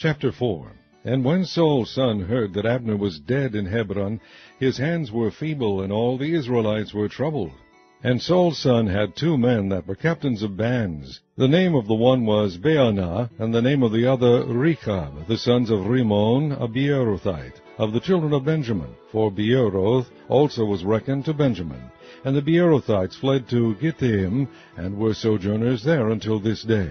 Chapter 4. And when Saul's son heard that Abner was dead in Hebron, his hands were feeble, and all the Israelites were troubled. And Saul's son had 2 men that were captains of bands. The name of the one was Baanah, and the name of the other Rechab, the sons of Rimmon, a Beerothite, of the children of Benjamin. For Beeroth also was reckoned to Benjamin. And the Beerothites fled to Gittaim, and were sojourners there until this day.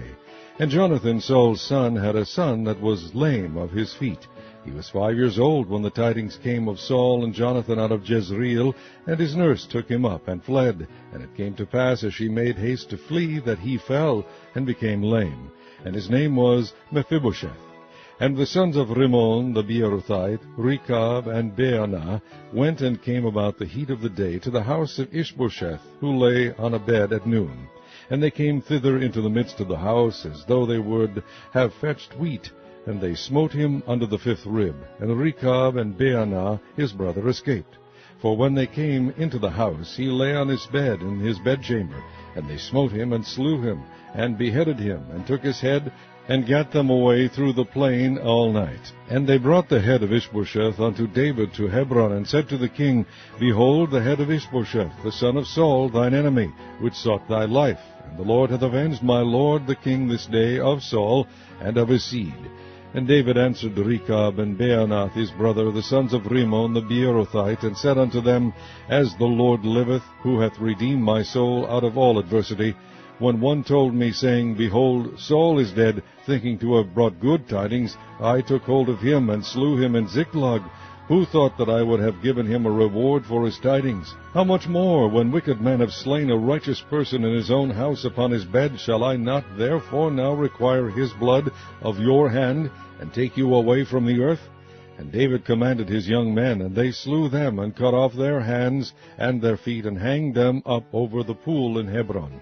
And Jonathan, Saul's son, had a son that was lame of his feet. He was 5 years old when the tidings came of Saul and Jonathan out of Jezreel, and his nurse took him up and fled. And it came to pass, as she made haste to flee, that he fell and became lame. And his name was Mephibosheth. And the sons of Rimmon the Beerothite, Rechab and Baanah, went and came about the heat of the day to the house of Ishbosheth, who lay on a bed at noon. And they came thither into the midst of the house, as though they would have fetched wheat. And they smote him under the 5th rib. And Rechab and Baanah his brother escaped. For when they came into the house, he lay on his bed in his bedchamber. And they smote him, and slew him, and beheaded him, and took his head, and gat them away through the plain all night. And they brought the head of Ishbosheth unto David to Hebron, and said to the king, Behold, the head of Ishbosheth, the son of Saul, thine enemy, which sought thy life. And the Lord hath avenged my lord the king this day of Saul, and of his seed. And David answered Rechab and Baanah his brother, the sons of Rimmon the Beerothite, and said unto them, As the Lord liveth, who hath redeemed my soul out of all adversity, when one told me, saying, Behold, Saul is dead, thinking to have brought good tidings, I took hold of him, and slew him in Ziklag. Who thought that I would have given him a reward for his tidings? How much more, when wicked men have slain a righteous person in his own house upon his bed, shall I not therefore now require his blood of your hand, and take you away from the earth? And David commanded his young men, and they slew them, and cut off their hands and their feet, and hanged them up over the pool in Hebron.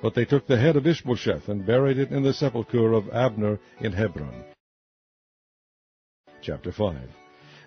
But they took the head of Ishbosheth, and buried it in the sepulchre of Abner in Hebron. Chapter 5.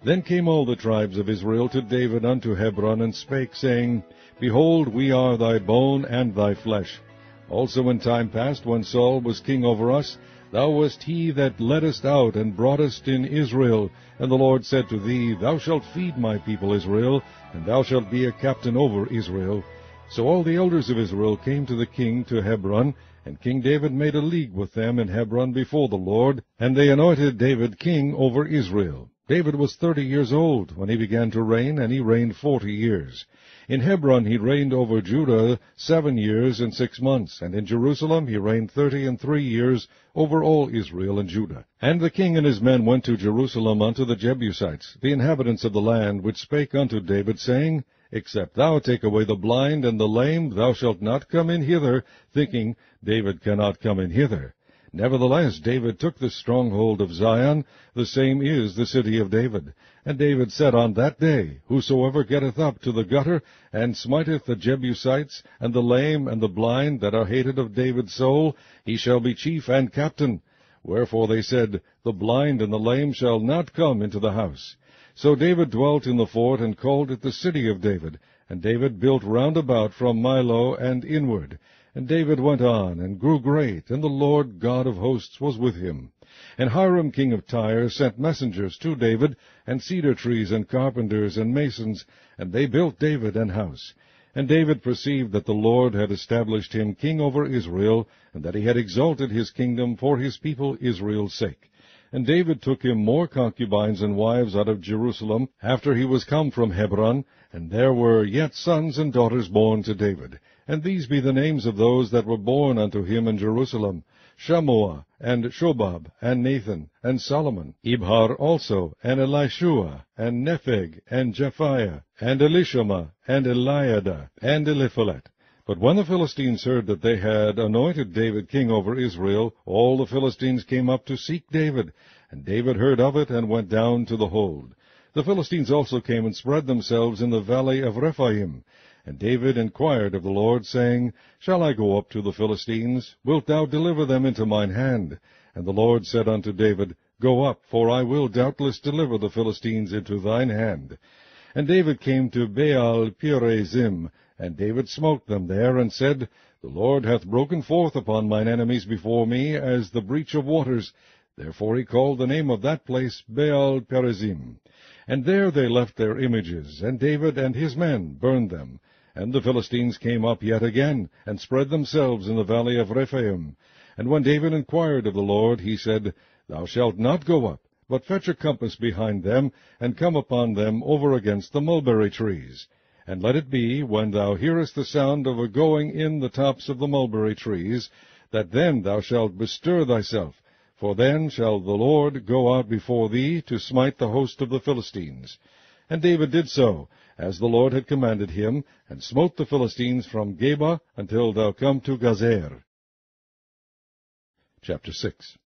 Then came all the tribes of Israel to David unto Hebron, and spake, saying, Behold, we are thy bone and thy flesh. Also in time past, when Saul was king over us, thou wast he that leddest out and broughtest in Israel. And the Lord said to thee, Thou shalt feed my people Israel, and thou shalt be a captain over Israel. So all the elders of Israel came to the king to Hebron, and King David made a league with them in Hebron before the Lord, and they anointed David king over Israel. David was 30 years old when he began to reign, and he reigned 40 years. In Hebron he reigned over Judah 7 years and 6 months, and in Jerusalem he reigned 33 years over all Israel and Judah. And the king and his men went to Jerusalem unto the Jebusites, the inhabitants of the land, which spake unto David, saying, Except thou take away the blind and the lame, thou shalt not come in hither, thinking, David cannot come in hither. Nevertheless, David took the stronghold of Zion, the same is the city of David. And David said on that day, Whosoever getteth up to the gutter, and smiteth the Jebusites, and the lame and the blind that are hated of David's soul, he shall be chief and captain. Wherefore they said, The blind and the lame shall not come into the house. So David dwelt in the fort, and called it the city of David. And David built round about from Millo and inward. And David went on, and grew great, and the Lord God of hosts was with him. And Hiram king of Tyre sent messengers to David, and cedar trees, and carpenters, and masons, and they built David an house. And David perceived that the Lord had established him king over Israel, and that he had exalted his kingdom for his people Israel's sake. And David took him more concubines and wives out of Jerusalem, after he was come from Hebron, and there were yet sons and daughters born to David. And these be the names of those that were born unto him in Jerusalem, Shammua, and Shobab, and Nathan, and Solomon, Ibhar also, and Elishua, and Nepheg, and Japhiah, and Elishama, and Eliada, and Eliphalet. But when the Philistines heard that they had anointed David king over Israel, all the Philistines came up to seek David. And David heard of it, and went down to the hold. The Philistines also came and spread themselves in the valley of Rephaim. And David inquired of the Lord, saying, Shall I go up to the Philistines? Wilt thou deliver them into mine hand? And the Lord said unto David, Go up, for I will doubtless deliver the Philistines into thine hand. And David came to Baal Perazim, and David smote them there, and said, The Lord hath broken forth upon mine enemies before me, as the breach of waters. Therefore he called the name of that place Baal-perazim. And there they left their images, and David and his men burned them. And the Philistines came up yet again, and spread themselves in the valley of Rephaim. And when David inquired of the Lord, he said, Thou shalt not go up, but fetch a compass behind them, and come upon them over against the mulberry trees. And let it be, when thou hearest the sound of a going in the tops of the mulberry trees, that then thou shalt bestir thyself, for then shall the Lord go out before thee to smite the host of the Philistines. And David did so, as the Lord had commanded him, and smote the Philistines from Geba until thou come to Gazer. Chapter 6.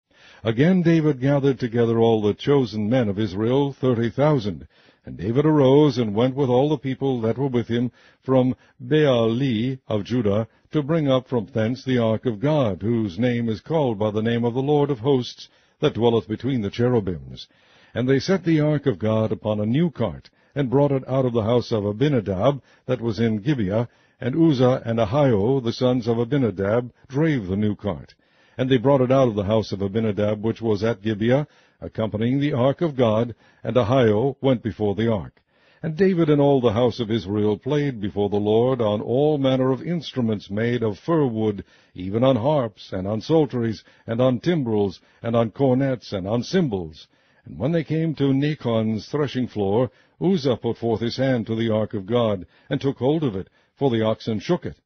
Again David gathered together all the chosen men of Israel, 30,000. And David arose and went with all the people that were with him from Baali of Judah, to bring up from thence the ark of God, whose name is called by the name of the Lord of hosts, that dwelleth between the cherubims. And they set the ark of God upon a new cart, and brought it out of the house of Abinadab, that was in Gibeah, and Uzzah and Ahio, the sons of Abinadab, drave the new cart. And they brought it out of the house of Abinadab, which was at Gibeah, accompanying the ark of God, and Ahio went before the ark. And David and all the house of Israel played before the Lord on all manner of instruments made of fir wood, even on harps, and on psalteries, and on timbrels, and on cornets, and on cymbals. And when they came to Nachon's threshing floor, Uzzah put forth his hand to the ark of God, and took hold of it, for the oxen shook it.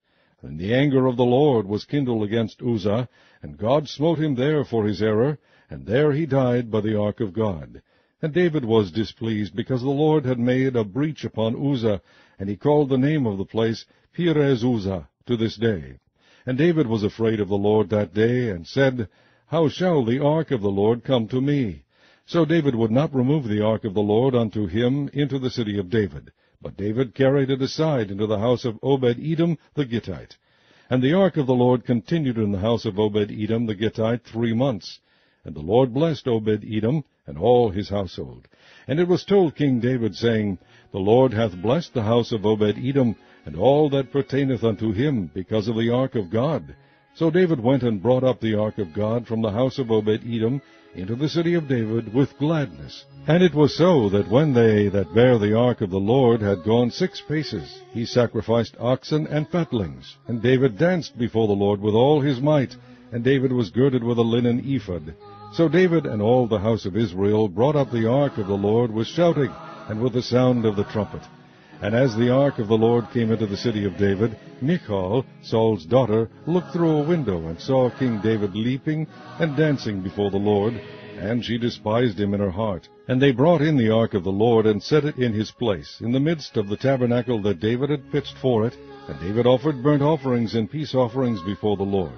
And the anger of the Lord was kindled against Uzzah, and God smote him there for his error, and there he died by the ark of God. And David was displeased, because the Lord had made a breach upon Uzzah, and he called the name of the place Perez Uzzah to this day. And David was afraid of the Lord that day, and said, How shall the ark of the Lord come to me? So David would not remove the ark of the Lord unto him into the city of David. But David carried it aside into the house of Obed-Edom the Gittite. And the ark of the Lord continued in the house of Obed-Edom the Gittite 3 months. And the Lord blessed Obed-Edom and all his household. And it was told King David, saying, The Lord hath blessed the house of Obed-Edom, and all that pertaineth unto him, because of the ark of God. So David went and brought up the ark of God from the house of Obed-Edom into the city of David with gladness. And it was so, that when they that bare the ark of the Lord had gone 6 paces, he sacrificed oxen and fatlings. And David danced before the Lord with all his might, and David was girded with a linen ephod. So David and all the house of Israel brought up the ark of the Lord with shouting, and with the sound of the trumpet. And as the ark of the Lord came into the city of David, Michal, Saul's daughter, looked through a window, and saw King David leaping and dancing before the Lord, and she despised him in her heart. And they brought in the ark of the Lord, and set it in his place, in the midst of the tabernacle that David had pitched for it, and David offered burnt offerings and peace offerings before the Lord.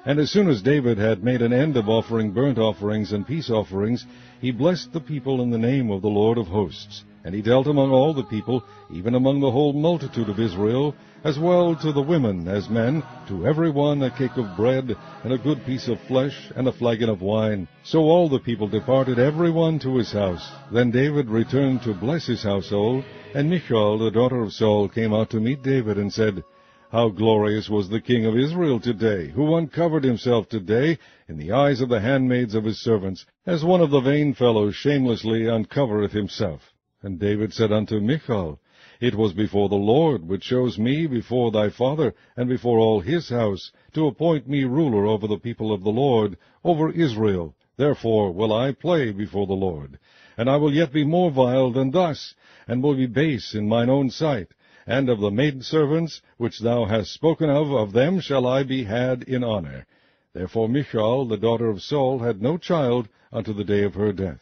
And as soon as David had made an end of offering burnt offerings and peace offerings, he blessed the people in the name of the Lord of hosts. And he dealt among all the people, even among the whole multitude of Israel, as well to the women as men, to every one a cake of bread, and a good piece of flesh, and a flagon of wine. So all the people departed every one to his house. Then David returned to bless his household, and Michal, the daughter of Saul, came out to meet David, and said, How glorious was the king of Israel today, who uncovered himself today in the eyes of the handmaids of his servants, as one of the vain fellows shamelessly uncovereth himself. And David said unto Michal, It was before the Lord, which chose me before thy father, and before all his house, to appoint me ruler over the people of the Lord, over Israel. Therefore will I play before the Lord. And I will yet be more vile than thus, and will be base in mine own sight. And of the maidservants which thou hast spoken of them shall I be had in honor. Therefore Michal, the daughter of Saul, had no child unto the day of her death.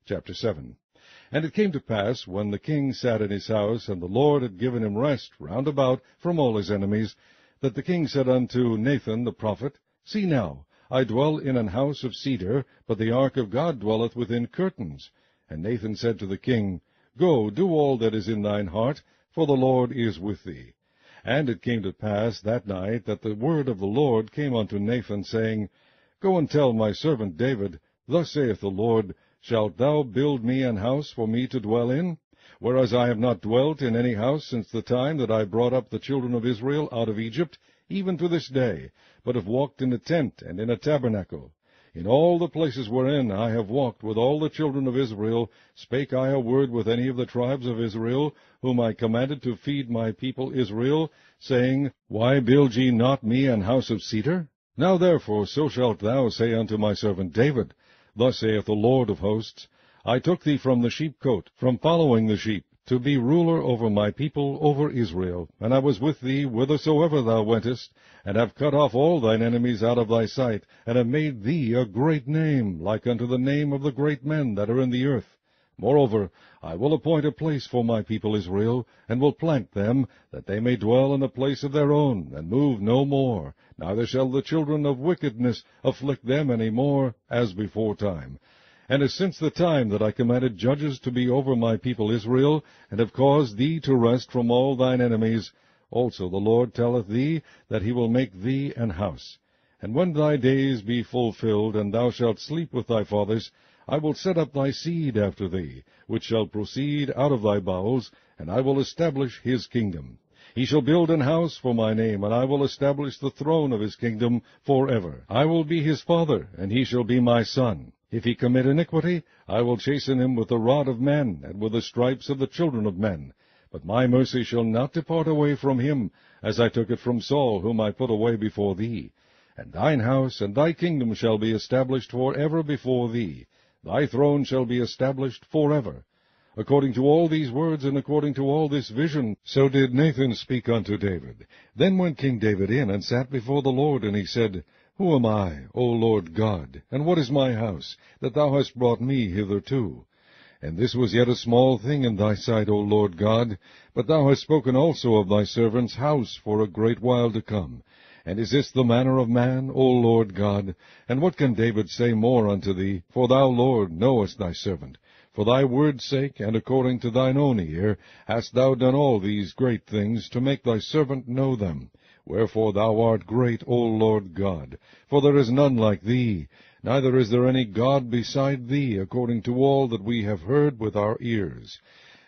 Chapter 7. And it came to pass, when the king sat in his house, and the Lord had given him rest round about from all his enemies, that the king said unto Nathan the prophet, See now, I dwell in an house of cedar, but the ark of God dwelleth within curtains. And Nathan said to the king, Go, do all that is in thine heart, for the Lord is with thee. And it came to pass that night that the word of the Lord came unto Nathan, saying, Go and tell my servant David, Thus saith the Lord, Shalt thou build me an house for me to dwell in? Whereas I have not dwelt in any house since the time that I brought up the children of Israel out of Egypt, even to this day, but have walked in a tent and in a tabernacle. In all the places wherein I have walked with all the children of Israel, spake I a word with any of the tribes of Israel, whom I commanded to feed my people Israel, saying, Why build ye not me an house of cedar? Now therefore so shalt thou say unto my servant David, Thus saith the Lord of hosts, I took thee from the sheepcote, from following the sheep, to be ruler over my people, over Israel. And I was with thee whithersoever thou wentest, and have cut off all thine enemies out of thy sight, and have made thee a great name, like unto the name of the great men that are in the earth. Moreover, I will appoint a place for my people Israel, and will plant them, that they may dwell in a place of their own, and move no more. Neither shall the children of wickedness afflict them any more, as beforetime. And as since the time that I commanded judges to be over my people Israel, and have caused thee to rest from all thine enemies, also the Lord telleth thee that he will make thee an house. And when thy days be fulfilled, and thou shalt sleep with thy fathers, I will set up thy seed after thee, which shall proceed out of thy bowels, and I will establish his kingdom. He shall build an house for my name, and I will establish the throne of his kingdom forever. I will be his father, and he shall be my son. If he commit iniquity, I will chasten him with the rod of men, and with the stripes of the children of men. But my mercy shall not depart away from him, as I took it from Saul, whom I put away before thee. And thine house and thy kingdom shall be established forever before thee. Thy throne shall be established forever. According to all these words, and according to all this vision, so did Nathan speak unto David. Then went King David in, and sat before the Lord, and he said, Who am I, O Lord God, and what is my house, that thou hast brought me hitherto? And this was yet a small thing in thy sight, O Lord God, but thou hast spoken also of thy servant's house for a great while to come. And is this the manner of man, O Lord God? And what can David say more unto thee? For thou, Lord, knowest thy servant. For thy word's sake, and according to thine own ear, hast thou done all these great things, to make thy servant know them. Wherefore thou art great, O Lord God, for there is none like thee, neither is there any God beside thee, according to all that we have heard with our ears.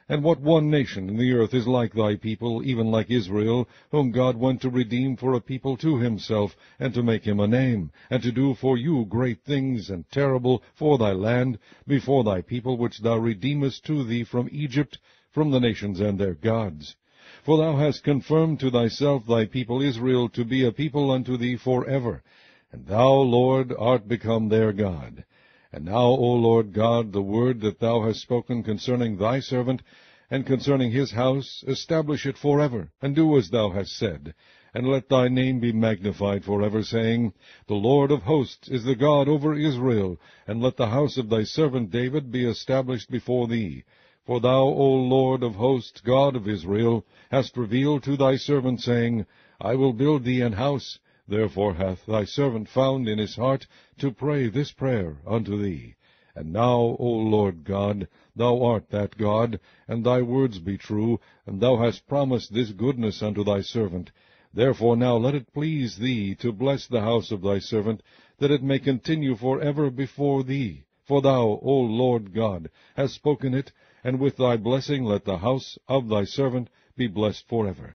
And what one nation in the earth is like thy people, even like Israel, whom God went to redeem for a people to himself, and to make him a name, and to do for you great things and terrible for thy land, before thy people which thou redeemest to thee from Egypt, from the nations and their gods? For thou hast confirmed to thyself thy people Israel to be a people unto thee forever, and thou, Lord, art become their God. And now, O Lord God, the word that thou hast spoken concerning thy servant, and concerning his house, establish it forever, and do as thou hast said. And let thy name be magnified forever, saying, The Lord of hosts is the God over Israel, and let the house of thy servant David be established before thee. For thou, O Lord of hosts, God of Israel, hast revealed to thy servant, saying, I will build thee an house. Therefore hath thy servant found in his heart to pray this prayer unto thee. And now, O Lord God, thou art that God, and thy words be true, and thou hast promised this goodness unto thy servant. Therefore now let it please thee to bless the house of thy servant, that it may continue forever before thee. For thou, O Lord God, hast spoken it, and with thy blessing let the house of thy servant be blessed forever.